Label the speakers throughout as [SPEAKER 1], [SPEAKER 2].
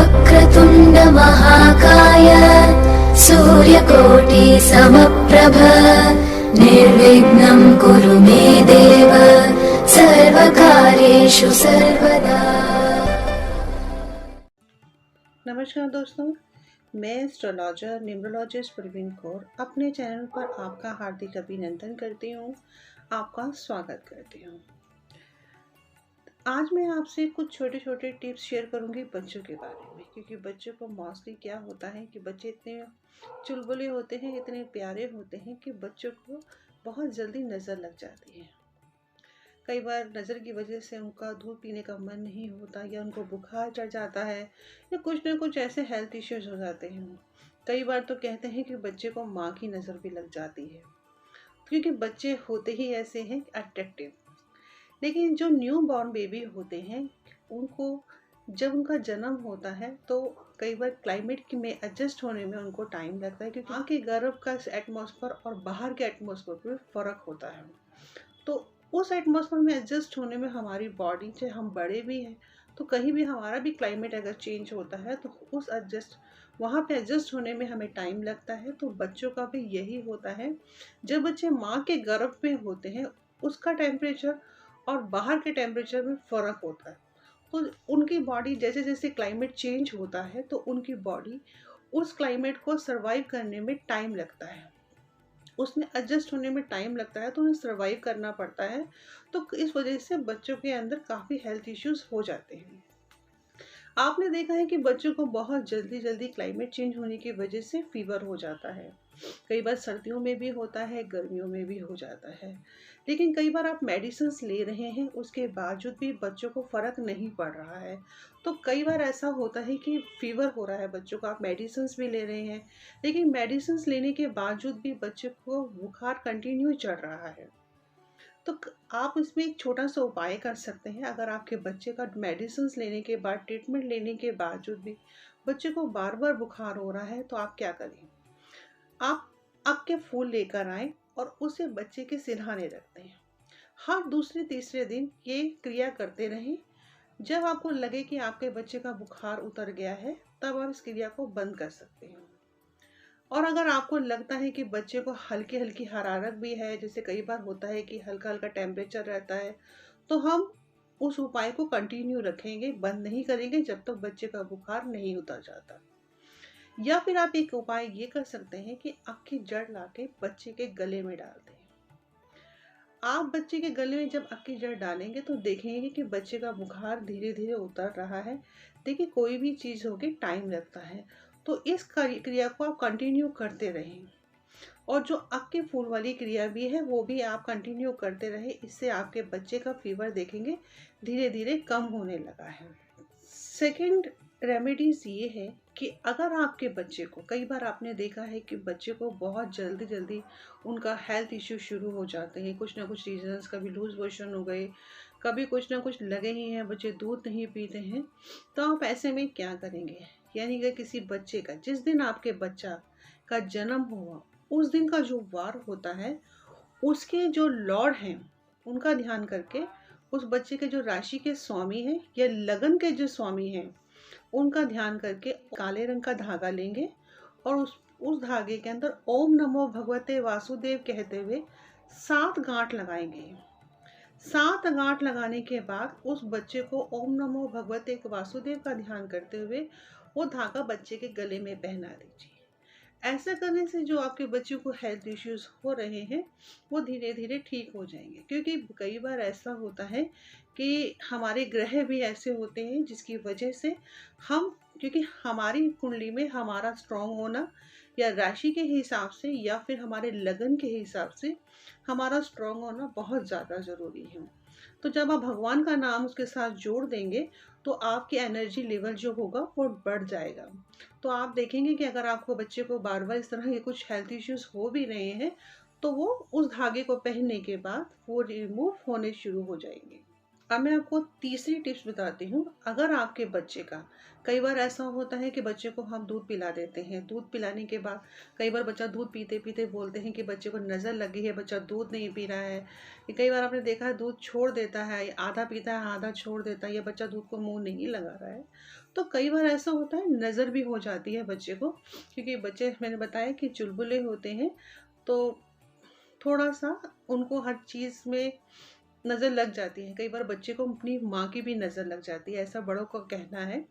[SPEAKER 1] वक्रतुण्ड महाकाय सूर्यकोटि समप्रभ निर्विघ्नं कुरु मे देव सर्वकार्येषु सर्वदा।
[SPEAKER 2] नमस्कार दोस्तों, मैं एस्ट्रोलॉजर न्यूमरोलॉजिस्ट प्रवीण कौर अपने चैनल पर आपका हार्दिक अभिनंदन करती हूँ, आपका स्वागत करती हूँ। आज मैं आपसे कुछ छोटे छोटे टिप्स शेयर करूँगी बच्चों के बारे में, क्योंकि बच्चों को मोस्टली क्या होता है कि बच्चे इतने चुलबुले होते हैं, इतने प्यारे होते हैं कि बच्चों को बहुत जल्दी नज़र लग जाती है। कई बार नज़र की वजह से उनका दूध पीने का मन नहीं होता, या उनको बुखार चढ़ जाता है, या कुछ ना कुछ ऐसे हेल्थ इश्यूज हो जाते हैं। कई बार तो कहते हैं कि बच्चे को माँ की नज़र भी लग जाती है, क्योंकि बच्चे होते ही ऐसे हैं अट्रैक्टिव। लेकिन जो न्यू बॉर्न बेबी होते हैं, उनको जब उनका जन्म होता है तो कई बार क्लाइमेट में एडजस्ट होने में उनको टाइम लगता है, क्योंकि आगे गर्भ का एटमॉस्फेयर और बाहर के एटमॉस्फेयर में फ़र्क होता है। तो उस एटमॉस्फेयर में एडजस्ट होने में हमारी बॉडी, चाहे हम बड़े भी हैं तो कहीं भी हमारा भी क्लाइमेट अगर चेंज होता है तो वहाँ पे एडजस्ट होने में हमें टाइम लगता है। तो बच्चों का भी यही होता है। जब बच्चे माँ के गर्भ में होते हैं, उसका टेम्परेचर और बाहर के टेम्परेचर में फ़र्क होता है। तो उनकी बॉडी जैसे जैसे क्लाइमेट चेंज होता है तो उनकी बॉडी उस क्लाइमेट को सर्वाइव करने में टाइम लगता है, उसमें एडजस्ट होने में टाइम लगता है, तो उन्हें सर्वाइव करना पड़ता है। तो इस वजह से बच्चों के अंदर काफ़ी हेल्थ इश्यूज हो जाते हैं। आपने देखा है कि बच्चों को बहुत जल्दी जल्दी क्लाइमेट चेंज होने की वजह से फीवर हो जाता है। कई बार सर्दियों में भी होता है, गर्मियों में भी हो जाता है। लेकिन कई बार आप मेडिसिन ले रहे हैं, उसके बावजूद भी बच्चों को फ़र्क नहीं पड़ रहा है। तो कई बार ऐसा होता है कि फीवर हो रहा है बच्चों को, आप मेडिसिन भी ले रहे हैं, लेकिन मेडिसिन लेने के बावजूद भी बच्चों को बुखार कंटिन्यू चढ़ रहा है। तो आप इसमें एक छोटा सा उपाय कर सकते हैं। अगर आपके बच्चे का मेडिसिन लेने के बाद, ट्रीटमेंट लेने के बावजूद भी बच्चे को बार बार बुखार हो रहा है, तो आप क्या करें, आप आपके फूल लेकर आए और उसे बच्चे के सिरहाने रखते हैं। हर दूसरे तीसरे दिन ये क्रिया करते रहें। जब आपको लगे कि आपके बच्चे का बुखार उतर गया है, तब आप इस क्रिया को बंद कर सकते हैं। और अगर आपको लगता है कि बच्चे को हल्की हल्की हरारत भी है, जैसे कई बार होता है कि हल्का हल्का टेम्परेचर रहता है, तो हम उस उपाय को कंटिन्यू रखेंगे, बंद नहीं करेंगे जब तक बच्चे का बुखार नहीं उतर जाता। या फिर आप एक उपाय ये कर सकते हैं कि आक की जड़ लाके बच्चे के गले में डाल दें। आप बच्चे के गले में जब आक की जड़ डालेंगे तो देखेंगे कि बच्चे का बुखार धीरे धीरे उतर रहा है। देखिए, कोई भी चीज़ होगी टाइम लगता है, तो इस क्रिया को आप कंटिन्यू करते रहें। और जो आक के फूल वाली क्रिया भी है, वो भी आप कंटिन्यू करते रहे। इससे आपके बच्चे का फीवर देखेंगे धीरे धीरे कम होने लगा है। सेकंड रेमेडीज़ ये है कि अगर आपके बच्चे को, कई बार आपने देखा है कि बच्चे को बहुत जल्दी जल्दी उनका हेल्थ इश्यू शुरू हो जाते हैं, कुछ ना कुछ रीजंस, कभी लूज मोशन हो गए, कभी कुछ ना कुछ लगे ही हैं, बच्चे दूध नहीं पीते हैं। तो आप ऐसे में क्या करेंगे, यानी कि किसी बच्चे का, जिस दिन आपके बच्चा का जन्म हुआ उस दिन का जो वार होता है, उसके जो लॉर्ड हैं उनका ध्यान करके, उस बच्चे के जो राशि के स्वामी हैं या लगन के जो स्वामी हैं, उनका ध्यान करके काले रंग का धागा लेंगे और उस धागे के अंदर ओम नमो भगवते वासुदेव कहते हुए 7 गांठ लगाएंगे। 7 गांठ लगाने के बाद उस बच्चे को ओम नमो भगवते वासुदेव का ध्यान करते हुए वो धागा बच्चे के गले में पहना दीजिए। ऐसा करने से जो आपके बच्चों को हेल्थ इश्यूज हो रहे हैं, वो धीरे धीरे ठीक हो जाएंगे। क्योंकि कई बार ऐसा होता है कि हमारे ग्रह भी ऐसे होते हैं जिसकी वजह से हम, क्योंकि हमारी कुंडली में हमारा स्ट्रांग होना, या राशि के हिसाब से या फिर हमारे लगन के हिसाब से हमारा स्ट्रांग होना बहुत ज़्यादा ज़रूरी है। तो जब आप भगवान का नाम उसके साथ जोड़ देंगे तो आपकी एनर्जी लेवल जो होगा वो बढ़ जाएगा। तो आप देखेंगे कि अगर आपको बच्चे को बार बार इस तरह के कुछ हेल्थ इश्यूज हो भी रहे हैं, तो वो उस धागे को पहनने के बाद वो रिमूव होने शुरू हो जाएंगे। अब मैं आपको तीसरी टिप्स बताती हूँ। अगर आपके बच्चे का कई बार ऐसा होता है कि बच्चे को हम दूध पिला देते हैं, दूध पिलाने के बाद कई बार बच्चा दूध पीते पीते बोलते हैं कि बच्चे को नज़र लगी है, बच्चा दूध नहीं पी रहा है। ये कई बार आपने देखा है दूध छोड़ देता है, आधा पीता है आधा छोड़ देता है, या बच्चा दूध को मुंह नहीं लगा रहा है। तो कई बार ऐसा होता है नज़र भी हो जाती है बच्चे को, क्योंकि बच्चे मैंने बताया कि चुलबुले होते हैं, तो थोड़ा सा उनको हर चीज़ में नज़र लग जाती है। कई बार बच्चे को अपनी माँ की भी नज़र लग जाती है, ऐसा बड़ों का कहना है।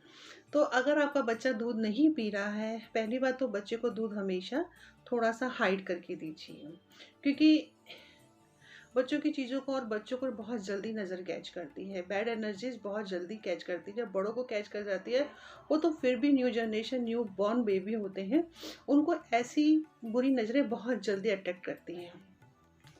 [SPEAKER 2] तो अगर आपका बच्चा दूध नहीं पी रहा है, पहली बात तो बच्चे को दूध हमेशा थोड़ा सा हाइड करके दीजिए, क्योंकि बच्चों की चीज़ों को और बच्चों को बहुत जल्दी नज़र कैच करती है। बैड एनर्जीज बहुत जल्दी कैच करती है। जब बड़ों को कैच कर जाती है, वो तो फिर भी new generation new born baby होते हैं, उनको ऐसी बुरी नज़रें बहुत जल्दी अट्रैक्ट करती हैं,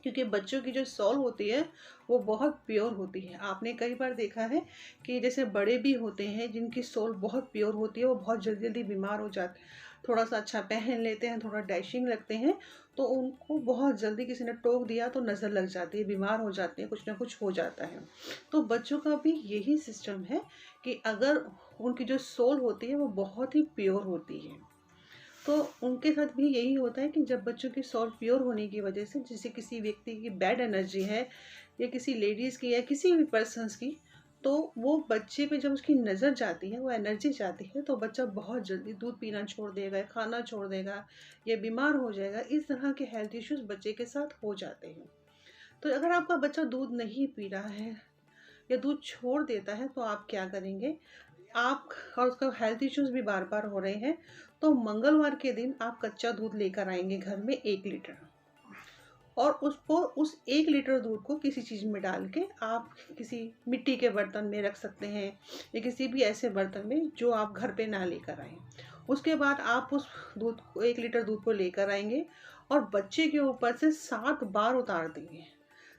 [SPEAKER 2] क्योंकि बच्चों की जो सोल होती है वो बहुत प्योर होती है। आपने कई बार देखा है कि जैसे बड़े भी होते हैं जिनकी सोल बहुत प्योर होती है, वो बहुत जल्दी जल्दी बीमार हो जाते हैं। थोड़ा सा अच्छा पहन लेते हैं, थोड़ा डैशिंग लगते हैं, तो उनको बहुत जल्दी किसी ने टोक दिया तो नज़र लग जाती है, बीमार हो जाते हैं, कुछ ना कुछ हो जाता है। तो बच्चों का भी यही सिस्टम है कि अगर उनकी जो सोल होती है वो बहुत ही प्योर होती है, तो उनके साथ भी यही होता है कि जब बच्चों की सोल प्योर होने की वजह से जैसे किसी व्यक्ति की बैड एनर्जी है, या किसी लेडीज़ की या किसी भी पर्सन्स की, तो वो बच्चे पे जब उसकी नज़र जाती है, वो एनर्जी जाती है, तो बच्चा बहुत जल्दी दूध पीना छोड़ देगा, खाना छोड़ देगा, या बीमार हो जाएगा। इस तरह के हेल्थ इश्यूज बच्चे के साथ हो जाते हैं। तो अगर आपका बच्चा दूध नहीं पी रहा है या दूध छोड़ देता है, तो आप क्या करेंगे? आप और उसका हेल्थ इश्यूज भी बार बार हो रहे हैं, तो मंगलवार के दिन आप कच्चा दूध लेकर आएंगे घर में 1 लीटर, और उसको उस 1 लीटर दूध को किसी चीज़ में डाल के आप किसी मिट्टी के बर्तन में रख सकते हैं, या किसी भी ऐसे बर्तन में जो आप घर पे ना लेकर आएँ। उसके बाद आप उस दूध को 1 लीटर दूध को लेकर आएंगे और बच्चे के ऊपर से 7 बार उतार देंगे।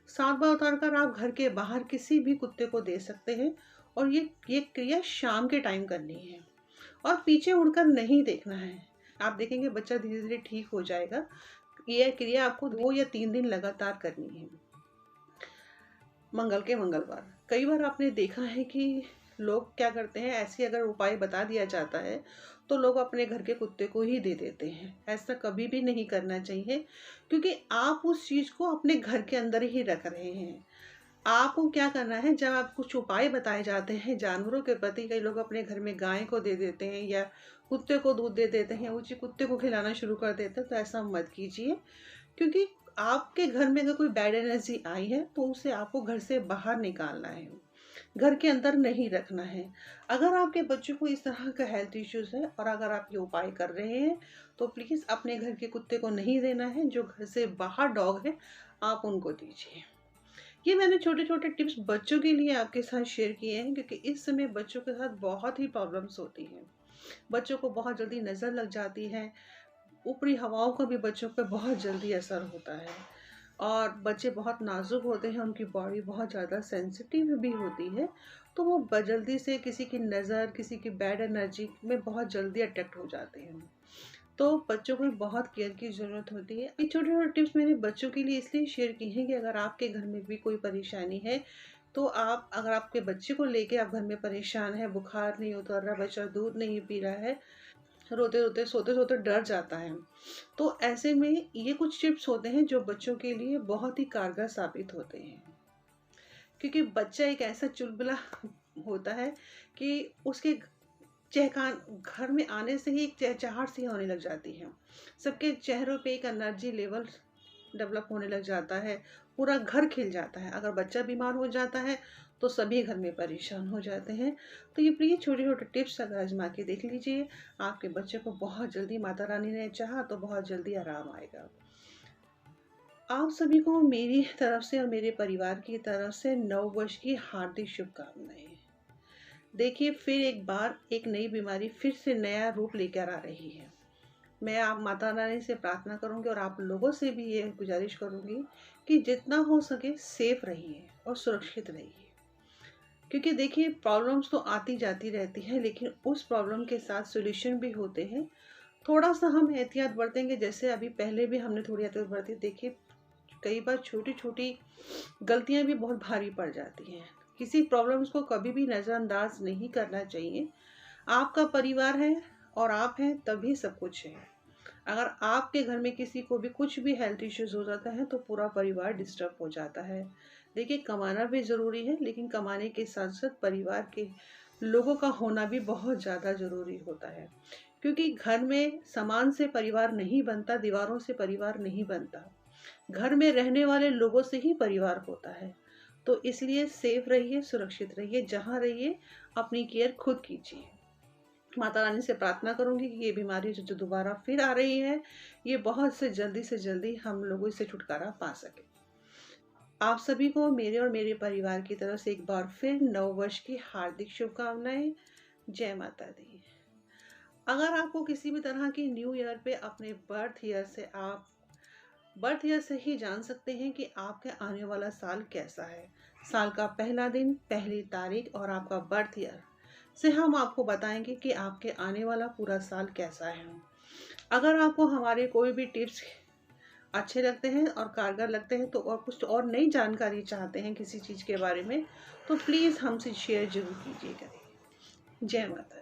[SPEAKER 2] 7 बार उतार कर आप घर के बाहर किसी भी कुत्ते को दे सकते हैं, और ये क्रिया शाम के टाइम करनी है, और पीछे मुड़कर नहीं देखना है। आप देखेंगे बच्चा धीरे धीरे ठीक हो जाएगा। यह क्रिया आपको 2 या 3 दिन लगातार करनी है, मंगल के मंगलवार। कई बार आपने देखा है कि लोग क्या करते हैं, ऐसे अगर उपाय बता दिया जाता है तो लोग अपने घर के कुत्ते को ही दे देते हैं। ऐसा कभी भी नहीं करना चाहिए, क्योंकि आप उस चीज़ को अपने घर के अंदर ही रख रहे हैं। आपको क्या करना है, जब आप कुछ उपाय बताए जाते हैं जानवरों के प्रति, कई लोग अपने घर में गाय को दे देते हैं या कुत्ते को दूध दे देते हैं, उसी कुत्ते को खिलाना शुरू कर देते हैं, तो ऐसा मत कीजिए। क्योंकि आपके घर में अगर कोई बैड एनर्जी आई है तो उसे आपको घर से बाहर निकालना है, घर के अंदर नहीं रखना है। अगर आपके बच्चों को इस तरह का हेल्थ इश्यूज है और अगर आप ये उपाय कर रहे हैं, तो प्लीज़ अपने घर के कुत्ते को नहीं देना है। जो घर से बाहर डॉग है आप उनको दीजिए। ये मैंने छोटे छोटे टिप्स बच्चों के लिए आपके साथ शेयर किए हैं, क्योंकि इस समय बच्चों के साथ बहुत ही प्रॉब्लम्स होती हैं। बच्चों को बहुत जल्दी नज़र लग जाती है, ऊपरी हवाओं का भी बच्चों पे बहुत जल्दी असर होता है, और बच्चे बहुत नाजुक होते हैं, उनकी बॉडी बहुत ज़्यादा सेंसिटिव भी होती है, तो वो जल्दी से किसी की नज़र, किसी की बैड एनर्जी में बहुत जल्दी अट्रैक्ट हो जाते हैं। तो बच्चों को बहुत केयर की ज़रूरत होती है। ये छोटे छोटे टिप्स मैंने बच्चों के लिए इसलिए शेयर की हैं कि अगर आपके घर में भी कोई परेशानी है, तो आप अगर आपके बच्चे को लेके आप घर में परेशान है, बुखार नहीं उतर रहा, बच्चा दूध नहीं पी रहा है, रोते रोते सोते सोते डर जाता है, तो ऐसे में ये कुछ टिप्स होते हैं जो बच्चों के लिए बहुत ही कारगर साबित होते हैं। क्योंकि बच्चा एक ऐसा चुलबुला होता है कि उसके चहकान घर में आने से ही एक चहचहाट सी होने लग जाती है, सबके चेहरों पे एक एनर्जी लेवल डेवलप होने लग जाता है, पूरा घर खिल जाता है। अगर बच्चा बीमार हो जाता है तो सभी घर में परेशान हो जाते हैं। तो ये प्लीज़ छोटे छोटे टिप्स अगर आजमा के देख लीजिए, आपके बच्चे को बहुत जल्दी माता रानी ने चाहा तो बहुत जल्दी आराम आएगा। आप सभी को मेरी तरफ से और मेरे परिवार की तरफ से नववर्ष की हार्दिक शुभकामनाएं। देखिए, फिर एक बार एक नई बीमारी फिर से नया रूप लेकर आ रही है। मैं आप माता रानी से प्रार्थना करूंगी और आप लोगों से भी ये गुजारिश करूंगी कि जितना हो सके सेफ रहिए और सुरक्षित रहिए। क्योंकि देखिए, प्रॉब्लम्स तो आती जाती रहती हैं, लेकिन उस प्रॉब्लम के साथ सॉल्यूशन भी होते हैं। थोड़ा सा हम एहतियात बरतेंगे, जैसे अभी पहले भी हमने थोड़ी एहतियात बरती। देखिए, कई बार छोटी छोटी गलतियां भी बहुत भारी पड़ जाती हैं, किसी प्रॉब्लम्स को कभी भी नज़रअंदाज नहीं करना चाहिए। आपका परिवार है और आप हैं तभी सब कुछ है। अगर आपके घर में किसी को भी कुछ भी हेल्थ इश्यूज हो जाता है तो पूरा परिवार डिस्टर्ब हो जाता है। देखिए, कमाना भी ज़रूरी है, लेकिन कमाने के साथ साथ परिवार के लोगों का होना भी बहुत ज़्यादा ज़रूरी होता है, क्योंकि घर में सामान से परिवार नहीं बनता, दीवारों से परिवार नहीं बनता। घर में रहने वाले लोगों से ही परिवार होता है। तो इसलिए सेफ रहिए, सुरक्षित रहिए, जहाँ रहिए अपनी केयर खुद कीजिए। माता रानी से प्रार्थना करूंगी कि ये बीमारी जो दोबारा फिर आ रही है, ये बहुत से जल्दी हम लोगों इससे छुटकारा पा सके। आप सभी को मेरे और मेरे परिवार की तरफ से एक बार फिर नव वर्ष की हार्दिक शुभकामनाएं। जय माता दी। अगर आपको किसी भी तरह की न्यू ईयर पे अपने बर्थ ईयर से ही जान सकते हैं कि आपके आने वाला साल कैसा है। साल का पहला दिन, पहली तारीख और आपका बर्थ ईयर से हम आपको बताएंगे कि आपके आने वाला पूरा साल कैसा है। अगर आपको हमारे कोई भी टिप्स अच्छे लगते हैं और कारगर लगते हैं तो और कुछ और नई जानकारी चाहते हैं किसी चीज़ के बारे में, तो प्लीज़ हमसे शेयर जरूर कीजिएगा। जय माता दी।